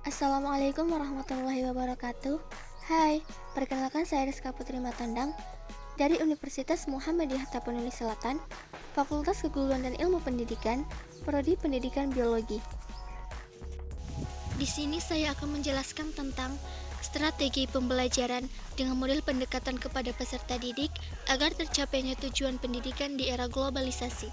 Assalamualaikum warahmatullahi wabarakatuh. Hai, perkenalkan saya Rizka Putri Matandang dari Universitas Muhammadiyah Tapanuli Selatan, Fakultas Keguruan dan Ilmu Pendidikan, Prodi Pendidikan Biologi. Di sini saya akan menjelaskan tentang strategi pembelajaran dengan model pendekatan kepada peserta didik agar tercapainya tujuan pendidikan di era globalisasi.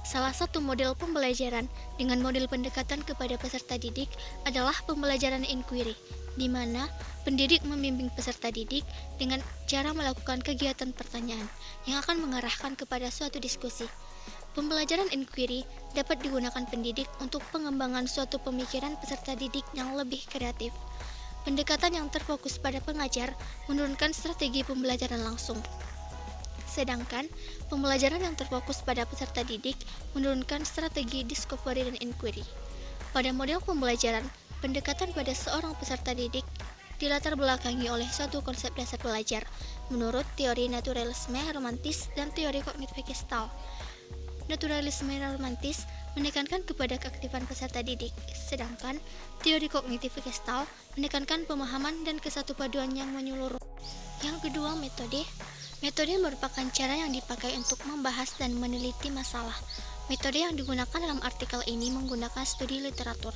Salah satu model pembelajaran dengan model pendekatan kepada peserta didik adalah pembelajaran inquiry, di mana pendidik membimbing peserta didik dengan cara melakukan kegiatan pertanyaan yang akan mengarahkan kepada suatu diskusi. Pembelajaran inquiry dapat digunakan pendidik untuk pengembangan suatu pemikiran peserta didik yang lebih kreatif. Pendekatan yang terfokus pada pengajar menurunkan strategi pembelajaran langsung. Sedangkan pembelajaran yang terfokus pada peserta didik menurunkan strategi discovery dan inquiry. Pada model pembelajaran, pendekatan pada seorang peserta didik dilatar belakangi oleh suatu konsep dasar belajar menurut teori naturalisme romantis dan teori kognitif Gestalt. Naturalisme romantis menekankan kepada keaktifan peserta didik, sedangkan teori kognitif Gestalt menekankan pemahaman dan kesatupaduan yang menyeluruh. Yang kedua, metode. Metode merupakan cara yang dipakai untuk membahas dan meneliti masalah. Metode yang digunakan dalam artikel ini menggunakan studi literatur.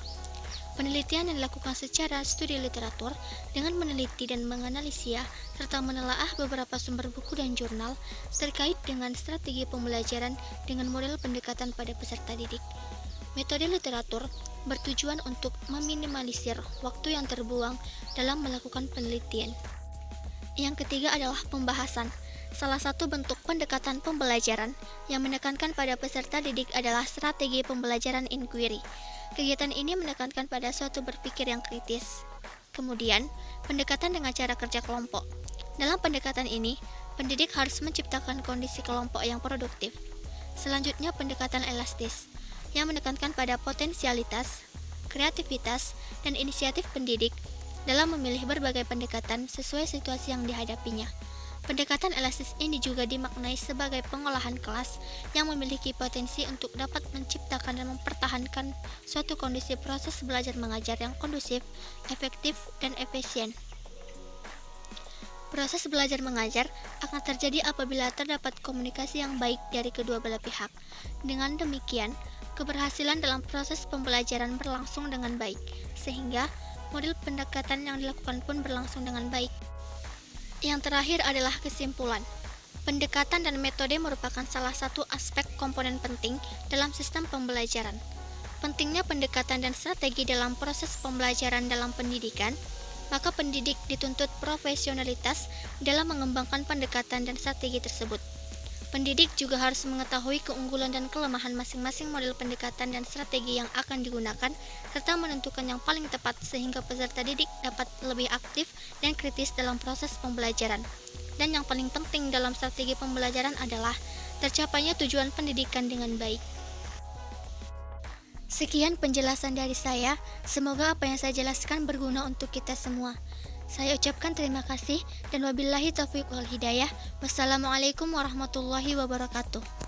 Penelitian yang dilakukan secara studi literatur dengan meneliti dan menganalisia serta menelaah beberapa sumber buku dan jurnal terkait dengan strategi pembelajaran dengan model pendekatan pada peserta didik. Metode literatur bertujuan untuk meminimalisir waktu yang terbuang dalam melakukan penelitian. Yang ketiga adalah pembahasan. Salah satu bentuk pendekatan pembelajaran yang menekankan pada peserta didik adalah strategi pembelajaran inquiry. Kegiatan ini menekankan pada suatu berpikir yang kritis. Kemudian, pendekatan dengan cara kerja kelompok. Dalam pendekatan ini, pendidik harus menciptakan kondisi kelompok yang produktif. Selanjutnya, pendekatan elastis, yang menekankan pada potensialitas, kreativitas, dan inisiatif pendidik dalam memilih berbagai pendekatan sesuai situasi yang dihadapinya. Pendekatan elastis ini juga dimaknai sebagai pengolahan kelas yang memiliki potensi untuk dapat menciptakan dan mempertahankan suatu kondisi proses belajar mengajar yang kondusif, efektif, dan efisien. Proses belajar mengajar akan terjadi apabila terdapat komunikasi yang baik dari kedua belah pihak. Dengan demikian, keberhasilan dalam proses pembelajaran berlangsung dengan baik, sehingga model pendekatan yang dilakukan pun berlangsung dengan baik. Yang terakhir adalah kesimpulan. Pendekatan dan metode merupakan salah satu aspek komponen penting dalam sistem pembelajaran. Pentingnya pendekatan dan strategi dalam proses pembelajaran dalam pendidikan, maka pendidik dituntut profesionalitas dalam mengembangkan pendekatan dan strategi tersebut. Pendidik juga harus mengetahui keunggulan dan kelemahan masing-masing model pendekatan dan strategi yang akan digunakan, serta menentukan yang paling tepat sehingga peserta didik dapat lebih aktif dan kritis dalam proses pembelajaran. Dan yang paling penting dalam strategi pembelajaran adalah tercapainya tujuan pendidikan dengan baik. Sekian penjelasan dari saya, semoga apa yang saya jelaskan berguna untuk kita semua. Saya ucapkan terima kasih dan wabillahi taufiq wal hidayah. Wassalamualaikum warahmatullahi wabarakatuh.